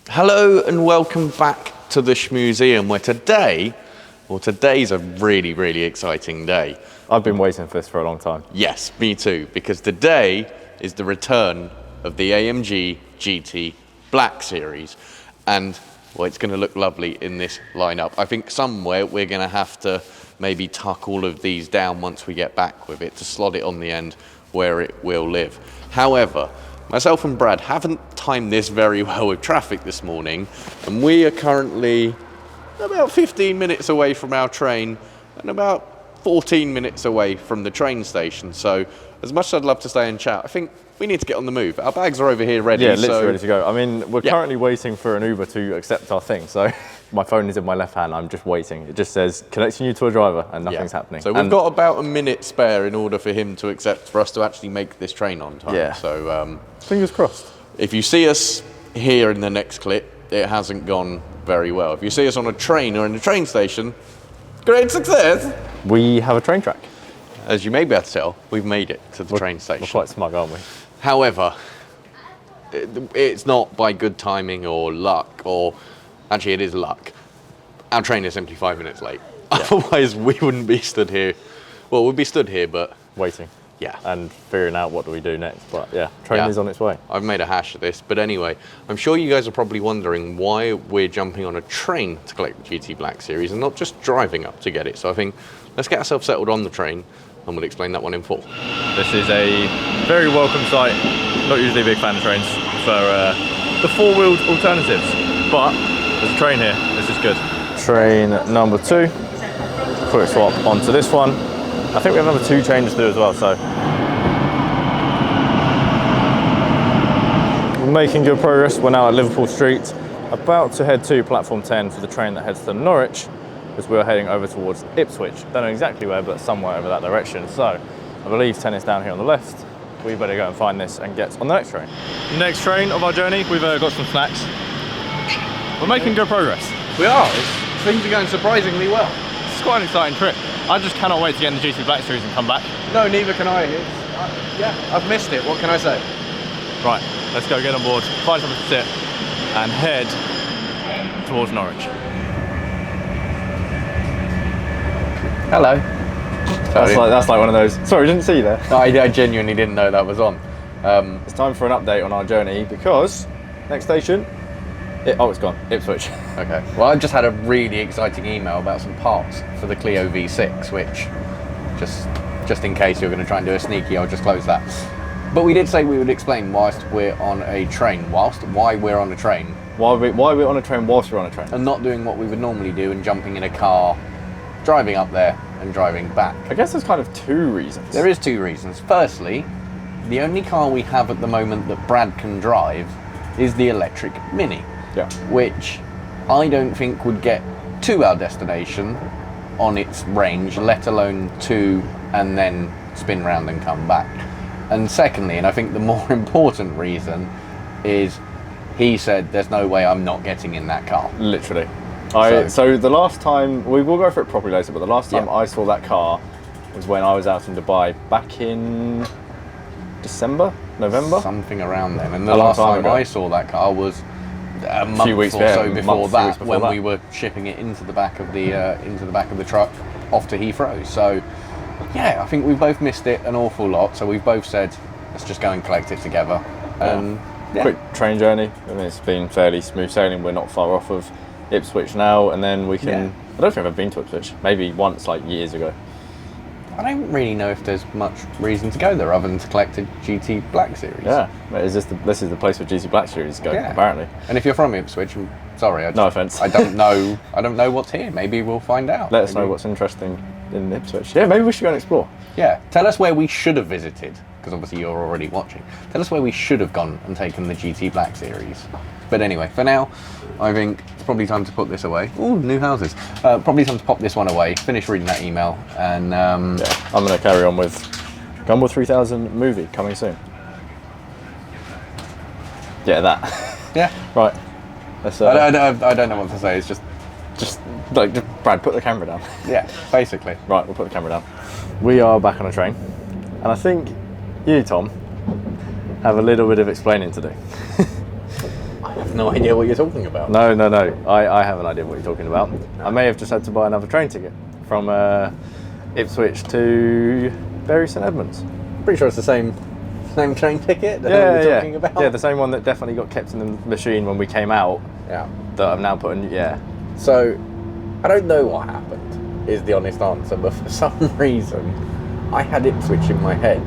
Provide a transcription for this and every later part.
Hello and welcome back to the Shmuseum, where today's a really exciting day. I've been waiting for this for a long time. Yes, me too, because today is the return of the AMG GT Black Series. And, well, it's going to look lovely in this lineup. I think somewhere we're going to have to maybe tuck all of these down once we get back with it to slot it on the end where it will live. However, myself and Brad haven't timed this very well with traffic this morning, and we are currently about 15 minutes away from our train and about 14 minutes away from the train station. So as much as I'd love to stay and chat, I think we need to get on the move. Our bags are over here ready. Yeah, literally ready to go. I mean, we're currently waiting for an Uber to accept our thing. So my phone is in my left hand. I'm just waiting. It just says, connecting you to a driver, and nothing's happening. So we've got about a minute spare in order for him to accept, for us to actually make this train on time. Yeah. So fingers crossed. If you see us here in the next clip, it hasn't gone very well. If you see us on a train or in a train station, great success. We have a train track. As you may be able to tell, we've made it to the train station. We're quite smug, aren't we? However, it's not by good timing or luck, or actually it is luck. Our train is simply 5 minutes late. Yeah. Otherwise, we wouldn't be stood here. Well, we'd be stood here, but waiting. Yeah. And figuring out what do we do next. But yeah, train is on its way. I've made a hash of this. But anyway, I'm sure you guys are probably wondering why we're jumping on a train to collect the GT Black Series and not just driving up to get it. So I think let's get ourselves settled on the train and we'll explain that one in full. This is a very welcome sight. Not usually a big fan of trains for the four-wheeled alternatives. But there's a train here. This is good. Train number 2. Quick swap onto this one. I think we have another 2 changes to do as well, so. We're making good progress. We're now at Liverpool Street, about to head to platform 10 for the train that heads to Norwich, as we're heading over towards Ipswich. Don't know exactly where, but somewhere over that direction. So I believe 10 is down here on the left. We better go and find this and get on the next train. Next train of our journey, we've got some snacks. We're making good progress. We are. Things are going surprisingly well. It's quite an exciting trip. I just cannot wait to get in the GT Black Series and come back. No, neither can I. I've missed it. What can I say? Right, let's go get on board, find something to sit, and head towards Norwich. Hello. That's like one of those. Sorry, didn't see you there. No, I genuinely didn't know that was on. It's time for an update on our journey because next station. It's gone. Ipswich. Okay. Well, I just had a really exciting email about some parts for the Clio V6, which just in case you're going to try and do a sneaky, I'll just close that. But we did say we would explain whilst we're on a train. Why we're on a train. Why we're on a train whilst we're on a train. And not doing what we would normally do and jumping in a car, driving up there and driving back. I guess there's kind of 2 reasons. There is 2 reasons. Firstly, the only car we have at the moment that Brad can drive is the electric Mini. Yeah. Which I don't think would get to our destination on its range, let alone to and then spin round and come back. And secondly, and I think the more important reason, is he said there's no way I'm not getting in that car. Literally. So the last time, we will go for it properly later, but the last time I saw that car was when I was out in Dubai back in December, November? Something around then. And the last time I saw that car was a month or so before that, when we were shipping it into the back of the truck off to Heathrow. So yeah, I think we've both missed it an awful lot. So we've both said let's just go and collect it together. Quick train journey. I mean, it's been fairly smooth sailing. We're not far off of Ipswich now, and then we can. I don't think I've ever been to Ipswich. Maybe once, like years ago. I don't really know if there's much reason to go there other than to collect a GT Black Series. Yeah, this is the place where GT Black Series go, apparently. And if you're from Ipswich, I'm sorry, no offence. I don't know what's here. Maybe we'll find out. Let us know what's interesting in Ipswich. Yeah, maybe we should go and explore. Yeah, tell us where we should have visited, because obviously you're already watching. Tell us where we should have gone and taken the GT Black Series. But anyway, for now, I think it's probably time to put this away. Ooh, new houses. Probably time to pop this one away, finish reading that email, and I'm going to carry on with Gumball 3000 movie coming soon. Yeah, that. Yeah. Right. Let's, I don't know what to say. It's just Brad, put the camera down. Yeah, basically. Right, we'll put the camera down. We are back on a train, and I think you, Tom, have a little bit of explaining to do. I have no idea what you're talking about. No. I have an idea what you're talking about. No. I may have just had to buy another train ticket from Ipswich to Bury St Edmunds. Pretty sure it's the same train ticket that we're talking about. Yeah, the same one that definitely got kept in the machine when we came out. Yeah. That I've now put in. Yeah. So, I don't know what happened, is the honest answer, but for some reason, I had Ipswich in my head.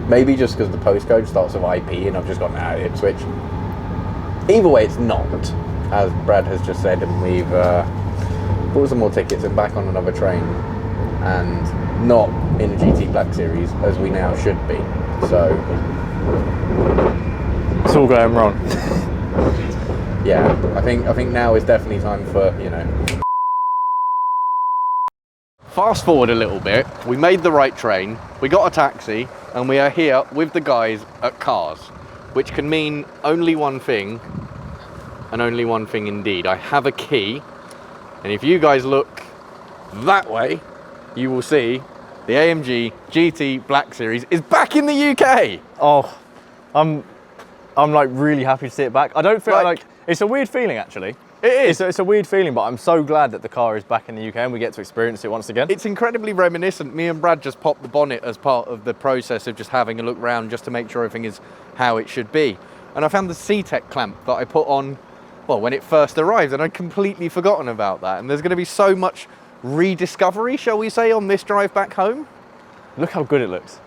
Maybe just because the postcode starts with IP and I've just gone out Ipswich. Either way, it's not, as Brad has just said, and we've bought some more tickets and back on another train, and not in a GT Black Series, as we now should be. So, it's all going wrong. Yeah, I think now is definitely time for, Fast forward a little bit, we made the right train, we got a taxi, and we are here with the guys at Cars, which can mean only one thing, and only one thing indeed. I have a key, and if you guys look that way, you will see the AMG GT Black Series is back in the UK. Oh, I'm like really happy to see it back. I don't feel like it's a weird feeling actually. It is. It's a weird feeling, but I'm so glad that the car is back in the UK and we get to experience it once again. It's incredibly reminiscent. Me and Brad just popped the bonnet as part of the process of just having a look around just to make sure everything is how it should be. And I found the C-Tech clamp that I put on, well, when it first arrived, and I'd completely forgotten about that. And there's going to be so much rediscovery, shall we say, on this drive back home. Look how good it looks.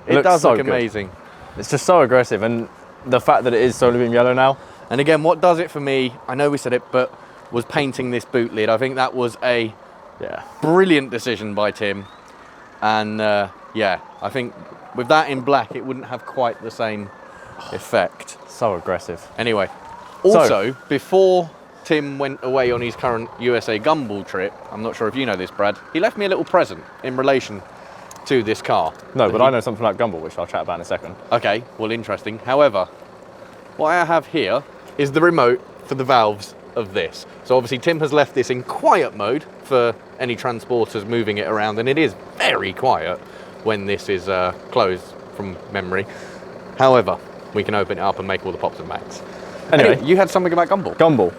It does look amazing. It's just so aggressive, and the fact that it is Solarbeam Yellow now. And again, what does it for me, I know we said it, but was painting this boot lid. I think that was a brilliant decision by Tim. And yeah, I think with that in black, it wouldn't have quite the same effect. So aggressive. Anyway, also, before Tim went away on his current USA Gumball trip, I'm not sure if you know this, Brad, he left me a little present in relation to this car. No, but I know something like Gumball, which I'll chat about in a second. Okay, well, interesting. However, what I have here is the remote for the valves of this. So obviously Tim has left this in quiet mode for any transporters moving it around, and it is very quiet when this is closed from memory. However, we can open it up and make all the pops and bangs. Anyway, you had something about Gumball. Gumball.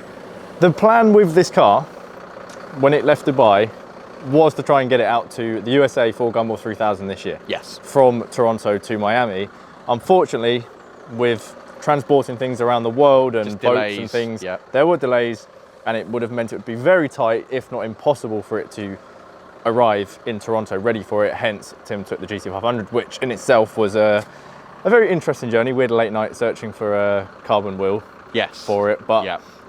The plan with this car, when it left Dubai, was to try and get it out to the USA for Gumball 3000 this year. Yes. From Toronto to Miami. Unfortunately, with transporting things around the world and boats delays, and things, there were delays, and it would have meant it would be very tight, if not impossible, for it to arrive in Toronto ready for it. Hence, Tim took the GT500, which in itself was a very interesting journey. We had a late night searching for a carbon wheel for it, but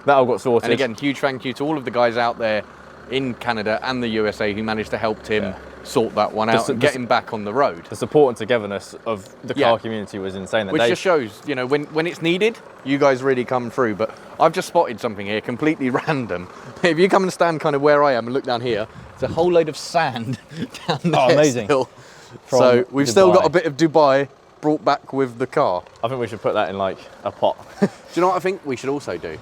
that all got sorted. And again, huge thank you to all of the guys out there in Canada and the USA who managed to help Tim sort that one out and get him back on the road. The support and togetherness of the car community was insane. Which just shows, you know, when it's needed, you guys really come through. But I've just spotted something here, completely random. If you come and stand kind of where I am and look down here, there's a whole load of sand down there. Oh, amazing. Still. So we've still got a bit of Dubai brought back with the car. I think we should put that in like a pot. Do you know what I think we should also do?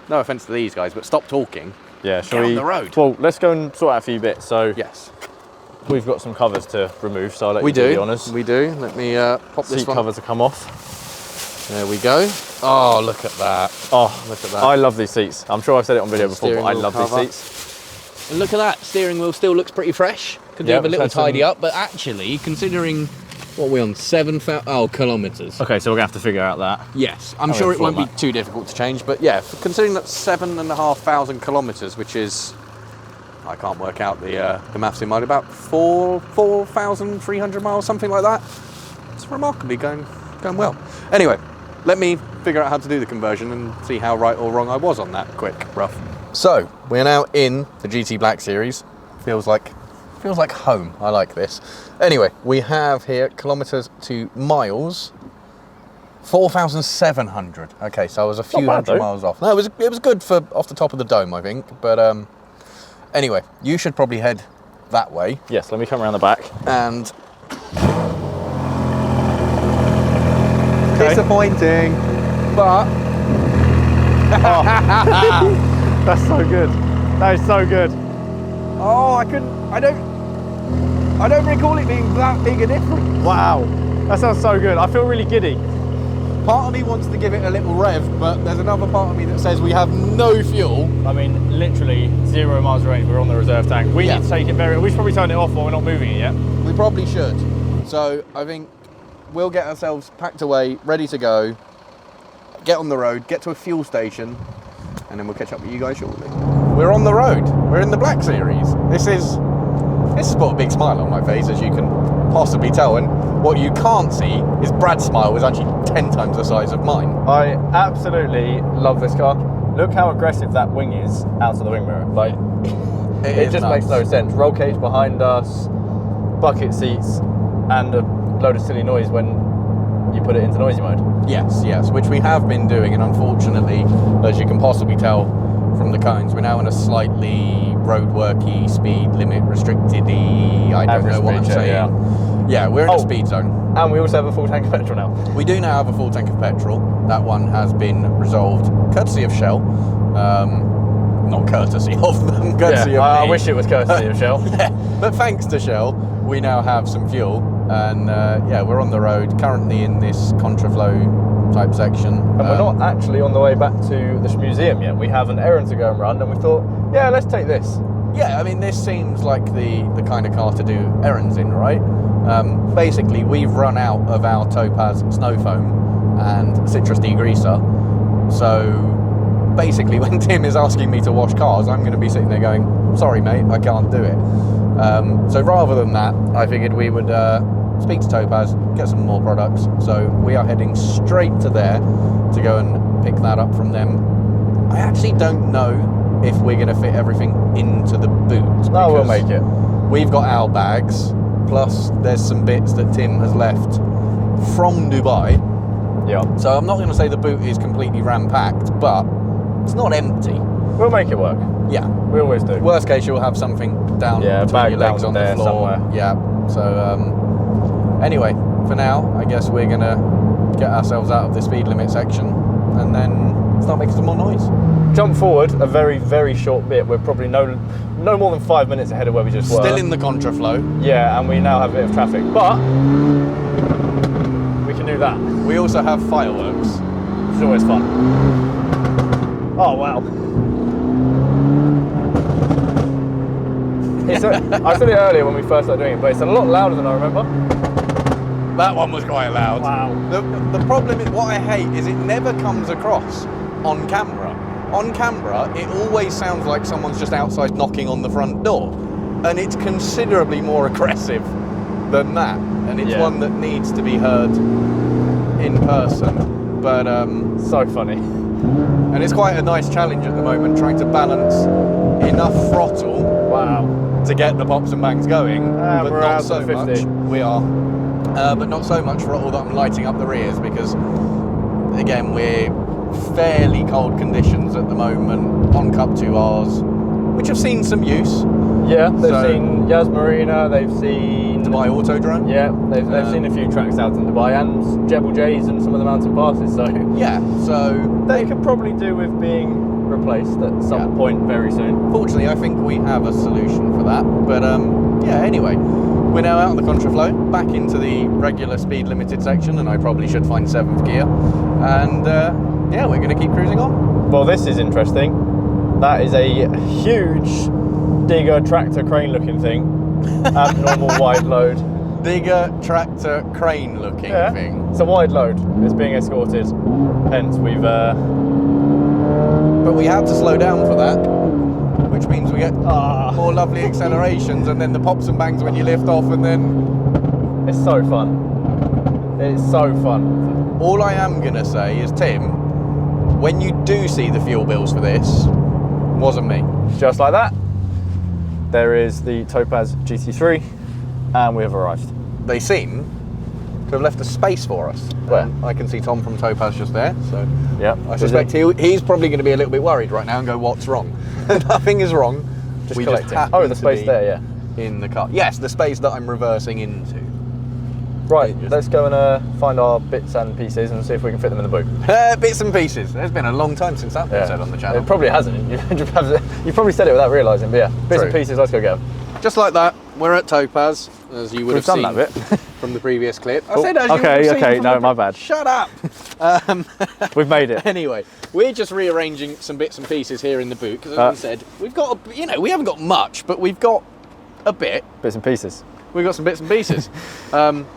No offence to these guys, but stop talking. Yeah, shall we? On the road. Well, let's go and sort out a few bits. So yes, we've got some covers to remove. So I'll let you do the honours. We do. Let me pop this seat one. Covers to come off. There we go. Oh, look at that. Oh, look at that. I love these seats. I'm sure I've said it on video before, but I love these seats. And look at that. Steering wheel still looks pretty fresh. Could do with a little tidy up, but actually, considering what we're on 7,000 kilometres. Okay, so we're gonna have to figure out that. Yes, I'm sure it won't be too difficult to change, but yeah, considering that's 7,500 kilometres, which is, I can't work out the maths in mind, about 4,300 miles, something like that. It's remarkably going well. Anyway, let me figure out how to do the conversion and see how right or wrong I was on that quick rough. So we're now in the GT Black Series. Feels like home. I like this. Anyway, we have here kilometres to miles. 4,700. Okay, so I was a few hundred miles off. No, it was good for off the top of the dome, I think. But anyway, you should probably head that way. Yes, let me come around the back. And disappointing, but that's so good. That is so good. Oh, I don't recall it being that big a difference. Wow, that sounds so good. I feel really giddy. Part of me wants to give it a little rev, but there's another part of me that says we have no fuel. I mean, literally 0 miles of range. We're on the reserve tank. We need to take it we should probably turn it off while we're not moving it yet. We probably should. So I think we'll get ourselves packed away, ready to go, get on the road, get to a fuel station, and then we'll catch up with you guys shortly. We're on the road. We're in the Black Series. This has put a big smile on my face, as you can possibly tell, and what you can't see is Brad's smile was actually 10 times the size of mine. I absolutely love this car. Look how aggressive that wing is out of the wing mirror. Like, it just makes no sense. Roll cage behind us, bucket seats, and a load of silly noise when you put it into noisy mode. Yes, which we have been doing, and unfortunately, as you can possibly tell from the cones, we're now in a slightly roadworky, speed limit restricted-y, I don't know what I'm saying. Yeah, we're in a speed zone. And we also have a full tank of petrol now. We do now have a full tank of petrol. That one has been resolved courtesy of Shell. Not courtesy of them, courtesy of me. I wish it was courtesy of Shell. But thanks to Shell, we now have some fuel. And we're on the road, currently in this contraflow type section. And we're not actually on the way back to the Shmuseum yet. We have an errand to go and run, and we thought, yeah, let's take this. Yeah, I mean, this seems like the kind of car to do errands in, right? Basically, we've run out of our Topaz snow foam and citrus degreaser. So basically, when Tim is asking me to wash cars, I'm going to be sitting there going, sorry, mate, I can't do it. So rather than that, I figured we would speak to Topaz, get some more products. So we are heading straight to there to go and pick that up from them. I actually don't know if we're going to fit everything into the boot. No, we'll make it. We've got our bags, plus there's some bits that Tim has left from Dubai. Yeah. So I'm not going to say the boot is completely ram-packed, but it's not empty. We'll make it work. Yeah. We always do. Worst case, you'll have something down between your legs on the floor. Somewhere. Yeah. So anyway, for now, I guess we're going to get ourselves out of the speed limit section and then start making some more noise. Jump forward a very, very short bit. We're probably no more than 5 minutes ahead of where we just were. Still in the contraflow. Yeah, and we now have a bit of traffic, but we can do that. We also have fireworks. Which is always fun. Oh, wow. I said it earlier when we first started doing it, but it's a lot louder than I remember. That one was quite loud. Wow. The problem is, what I hate is it never comes across on camera. On camera, it always sounds like someone's just outside knocking on the front door. And it's considerably more aggressive than that. And it's one that needs to be heard in person. But so funny. And it's quite a nice challenge at the moment, trying to balance enough throttle to get the pops and bangs going, but we're not out so to 50. much. We are. But not so much throttle that I'm lighting up the rears, because again, we're fairly cold conditions at the moment on Cup 2Rs, which have seen some use. Yeah, they've seen Yas Marina, they've seen Dubai Autodrome. Yeah, they've seen a few tracks out in Dubai and Jebel Jays and some of the mountain passes. So yeah, so they could probably do with being replaced at some point very soon. Fortunately, I think we have a solution for that. But anyway, we're now out of the contraflow, back into the regular speed limited section, and I probably should find 7th gear. And we're going to keep cruising on. Well, this is interesting. That is a huge digger tractor crane looking thing. Abnormal wide load. Digger tractor crane looking thing. It's a wide load. It's being escorted. Hence we've but we had to slow down for that, which means we get more lovely accelerations, and then the pops and bangs when you lift off, and then it's so fun. It's so fun. All I am gonna say is, Tim, when you do see the fuel bills for this, wasn't me. Just like that, there is the Topaz GT3, and we have arrived. They seem to have left a space for us. Where? I can see Tom from Topaz just there, so yeah, I suspect he's probably going to be a little bit worried right now and go, what's wrong? Nothing is wrong. We just happen the space there, yeah. In the car. Yes, the space that I'm reversing into. Right, let's go and find our bits and pieces and see if we can fit them in the boot. Bits and pieces. There's been a long time since that's been said on the channel. It probably hasn't. You probably said it without realising, but yeah. Bits and pieces, let's go get them. Just like that, we're at Topaz, as you would We've have done seen that bit. from the previous clip. I Oh, said as you would have seen okay, from no, the- my bad. Shut up. We've made it. Anyway, we're just rearranging some bits and pieces here in the boot because, as we said, we've got, we haven't got much, but we've got a bit. Bits and pieces. We've got some bits and pieces.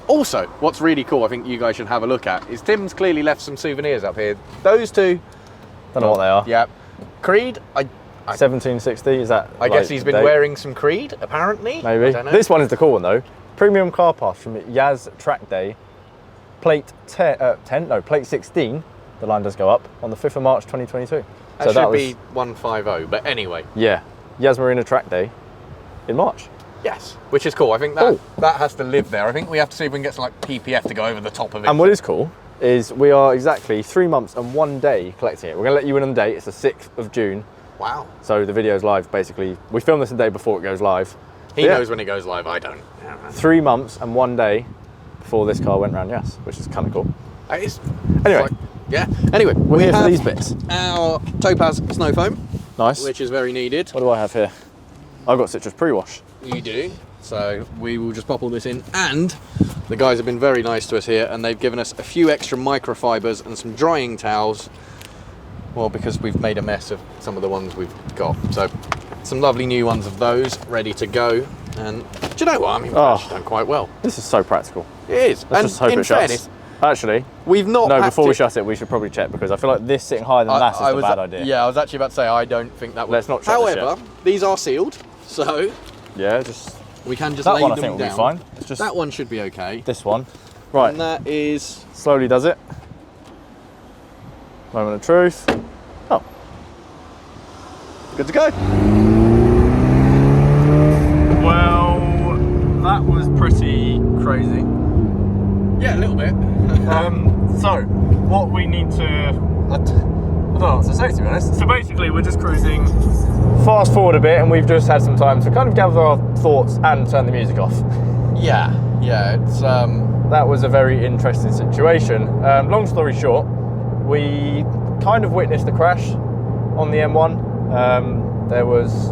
Also, what's really cool, I think you guys should have a look at, is Tim's clearly left some souvenirs up here. Those two. Don't know what they are. Yeah. Creed, 1760, is that? I guess he's been wearing some Creed, apparently. Maybe. I don't know. This one is the cool one though. Premium car pass from Yaz Track Day. Plate 16. The line does go up on the 5th of March 2022. That should be 150, but anyway. Yeah. Yaz Marina Track Day in March. Yes, which is cool. I think that has to live there. I think we have to see if we can get some like PPF to go over the top of it. And what is cool is we are exactly 3 months and 1 day collecting it. We're going to let you in on the date. It's the 6th of June. Wow. So the video's live basically. We film this the day before it goes live. He knows when it goes live, I don't. 3 months and 1 day before this car went round Yas, which is kind of cool. Anyway. Yeah. Anyway, we're here for these bits. Our Topaz snow foam. Nice. Which is very needed. What do I have here? I've got citrus pre-wash. You do. So we will just pop all this in. And the guys have been very nice to us here and they've given us a few extra microfibers and some drying towels. Well, because we've made a mess of some of the ones we've got. So some lovely new ones of those ready to go. And do you know what? I mean, we've actually done quite well. This is so practical. It is. Let's just hope it shuts. Actually, we've not. No, before we shut it, we should probably check because I feel like this sitting higher than that is a bad idea. Yeah, I was actually about to say I don't think that would. Let's not shut this However, these are sealed, so yeah, just we can just that lay one. I them think will down. be fine. It's just that one should be okay. This one, right? And that is slowly does it. Moment of truth. Oh, good to go. Well, that was pretty crazy. Yeah, a little bit. So, what we need to... I don't know what to say, to be honest. So basically, we're just cruising. Fast forward a bit, and we've just had some time to kind of gather our thoughts and turn the music off. Yeah, it's... That was a very interesting situation. Long story short, we kind of witnessed the crash on the M1. There was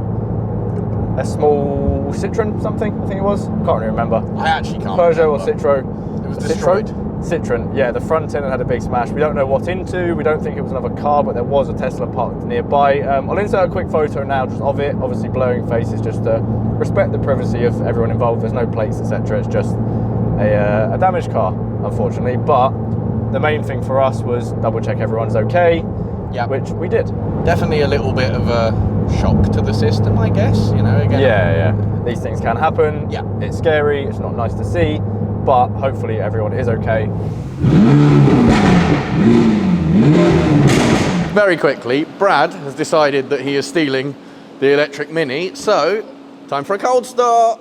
a small Citroen, something, I think it was. Can't really remember. I actually can't Peugeot remember. or Citroen. It was destroyed. Citroen, yeah, the front end had a big smash. We don't know what into, we don't think it was another car, but there was a Tesla parked nearby. I'll insert a quick photo now just of it, obviously blurring faces just to respect the privacy of everyone involved. There's no plates, etc. It's just a damaged car, unfortunately, but the main thing for us was double check everyone's okay, which we did. Definitely a little bit of a shock to the system, I guess, you know, again. Yeah. These things can happen. Yeah. It's scary, it's not nice to see, but hopefully everyone is okay. Very quickly, Brad has decided that he is stealing the electric Mini, so time for a cold start.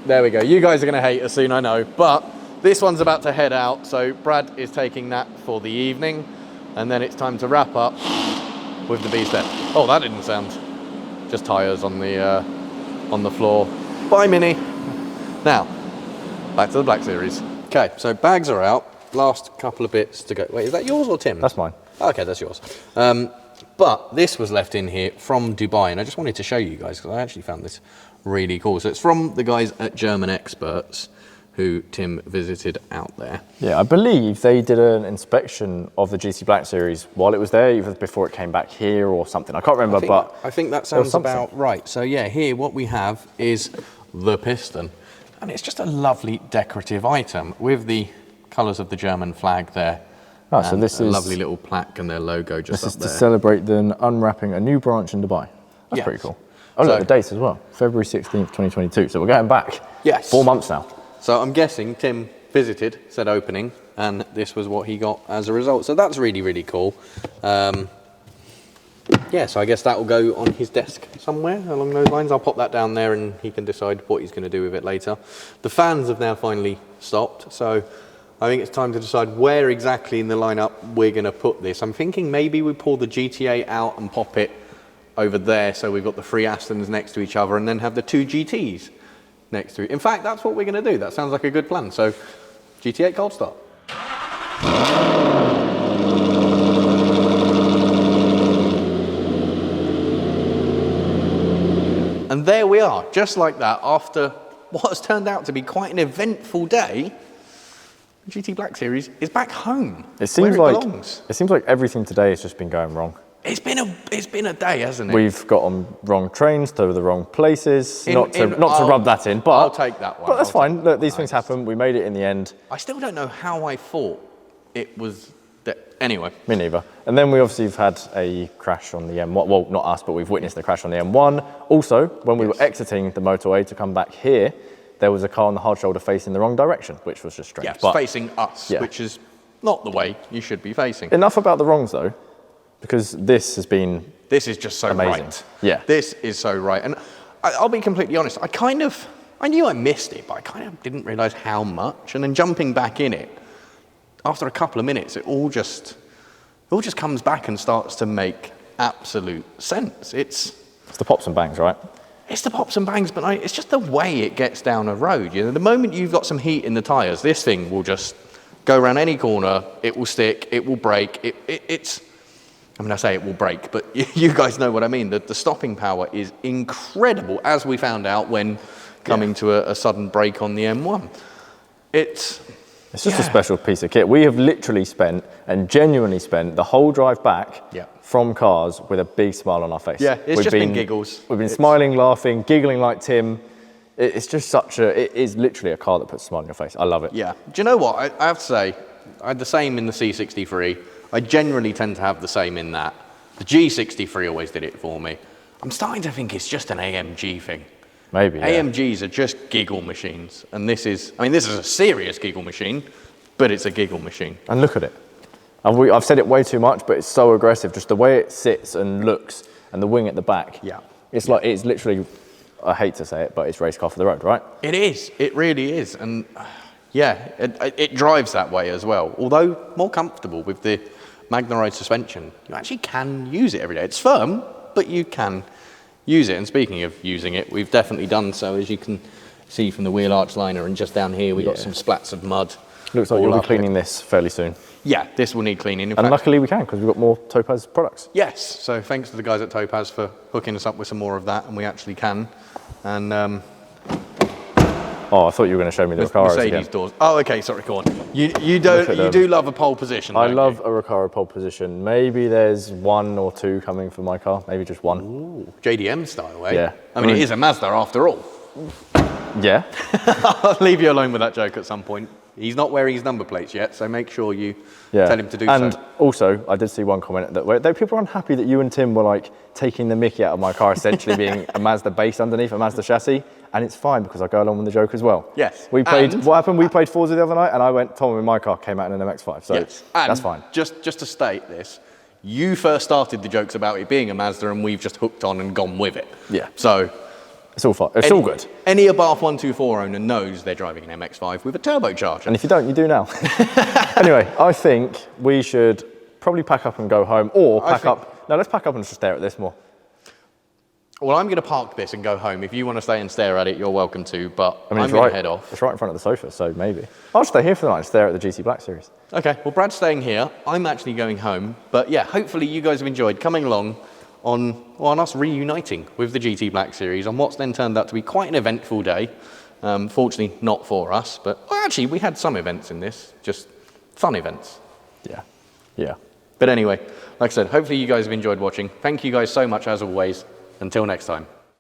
There we go. You guys are going to hate us soon, I know, but this one's about to head out, so Brad is taking that for the evening, and then it's time to wrap up with the B-step. Oh, that didn't sound. Just tyres on the floor. Bye, Mini. Now, back to the Black Series. Okay, so bags are out. Last couple of bits to go. Wait, is that yours or Tim's? That's mine. Okay, that's yours. But this was left in here from Dubai, and I just wanted to show you guys because I actually found this really cool. So it's from the guys at German Experts who Tim visited out there. Yeah, I believe they did an inspection of the GT Black Series while it was there, either before it came back here or something. I can't remember, but I think that sounds about right. So yeah, here what we have is the piston, and it's just a lovely decorative item with the colours of the German flag there. Oh, so this is a lovely little plaque and their logo just up there. This is to celebrate the unwrapping a new branch in Dubai. That's pretty cool. Oh, look, the date as well, February 16th, 2022. So we're going back. Yes. 4 months now. So I'm guessing Tim visited, said opening, and this was what he got as a result. So that's really, really cool. Yeah, so I guess that will go on his desk somewhere along those lines. I'll pop that down there and he can decide what he's going to do with it later. The fans have now finally stopped, so I think it's time to decide where exactly in the lineup we're going to put this. I'm thinking maybe we pull the GTA out and pop it over there, so we've got the three Astons next to each other and then have the two GTs next to it. In fact, that's what we're going to do. That sounds like a good plan. So GT8 cold start. And there we are, just like that, after what has turned out to be quite an eventful day, the GT Black Series is back home. It seems where like it belongs. It seems like everything today has just been going wrong. It's been a day, hasn't it? We've got on wrong trains to the wrong places. Not to rub that in, but I'll take that one. But that's fine. Look, these things happen. We made it in the end. I still don't know how I thought it was. Anyway. Me neither. And then we obviously have had a crash on the M1. Well, not us, but we've witnessed the crash on the M1. Also, when we were exiting the motorway to come back here, there was a car on the hard shoulder facing the wrong direction, which was just strange. Yeah, facing us, which is not the way you should be facing. Enough about the wrongs, though, because this has been This is just so amazing. right. Yeah. This is so right. And I'll be completely honest, I knew I missed it, but I kind of didn't realise how much. And then jumping back in it, after a couple of minutes, it all just comes back and starts to make absolute sense. It's the pops and bangs, right? It's the pops and bangs, but it's just the way it gets down a road. You know, the moment you've got some heat in the tyres, this thing will just go around any corner. It will stick. It will break. I say it will break, but you guys know what I mean. The stopping power is incredible, as we found out when coming to a sudden break on the M1. It's just a special piece of kit. We have literally spent, and genuinely spent, the whole drive back from cars with a big smile on our face. Yeah, it's been giggles. We've been smiling, laughing, giggling like Tim. It is literally a car that puts a smile on your face. I love it. Yeah. Do you know what? I have to say, I had the same in the C63. I generally tend to have the same in that. The G63 always did it for me. I'm starting to think it's just an AMG thing. Maybe, yeah. AMGs are just giggle machines. And this is a serious giggle machine, but it's a giggle machine. And look at it. I've said it way too much, but it's so aggressive. Just the way it sits and looks, and the wing at the back. Yeah. It's literally, I hate to say it, but it's race car for the road, right? It is. It really is. And yeah, it drives that way as well. Although more comfortable with the Magnerized suspension, you actually can use it every day. It's firm, but you can use it. And speaking of using it, we've definitely done so, as you can see from the wheel arch liner, and just down here we've got some splats of mud. Looks like you'll be cleaning this fairly soon. Yeah, this will need cleaning. In fact, luckily we can, because we've got more Topaz products. Yes, so thanks to the guys at Topaz for hooking us up with some more of that, and we actually can. And oh, I thought you were going to show me the Recaro Mercedes doors. Oh, okay, sorry, go on. You do love a pole position, don't you? I love a Recaro pole position. Maybe there's 1 or 2 coming for my car. Maybe just 1. Ooh, JDM style, eh? Yeah. I mean, it is a Mazda after all. Yeah. I'll leave you alone with that joke at some point. He's not wearing his number plates yet, so make sure you tell him to do so. And also, I did see one comment that people are unhappy that you and Tim were like taking the mickey out of my car, essentially being a Mazda base underneath, a Mazda chassis. And it's fine, because I go along with the joke as well. Yes. What happened? We played Forza the other night, and I went, Tom in my car came out in an MX-5, so that's fine. Just to state this, you first started the jokes about it being a Mazda, and we've just hooked on and gone with it. Yeah. So it's all fine. It's all good. Any Abarth 124 owner knows they're driving an MX-5 with a turbocharger. And if you don't, you do now. Anyway, I think we should probably pack up and go home, or pack up. No, let's pack up and just stare at this more. Well, I'm going to park this and go home. If you want to stay and stare at it, you're welcome to, but I'm going to head off. It's right in front of the sofa, so maybe. I'll stay here for the night and stare at the GT Black Series. Okay, well, Brad's staying here. I'm actually going home. But yeah, hopefully you guys have enjoyed coming along on us reuniting with the GT Black Series on what's then turned out to be quite an eventful day. Fortunately, not for us, but actually, we had some events in this, just fun events. Yeah, yeah. But anyway, like I said, hopefully you guys have enjoyed watching. Thank you guys so much, as always. Until next time.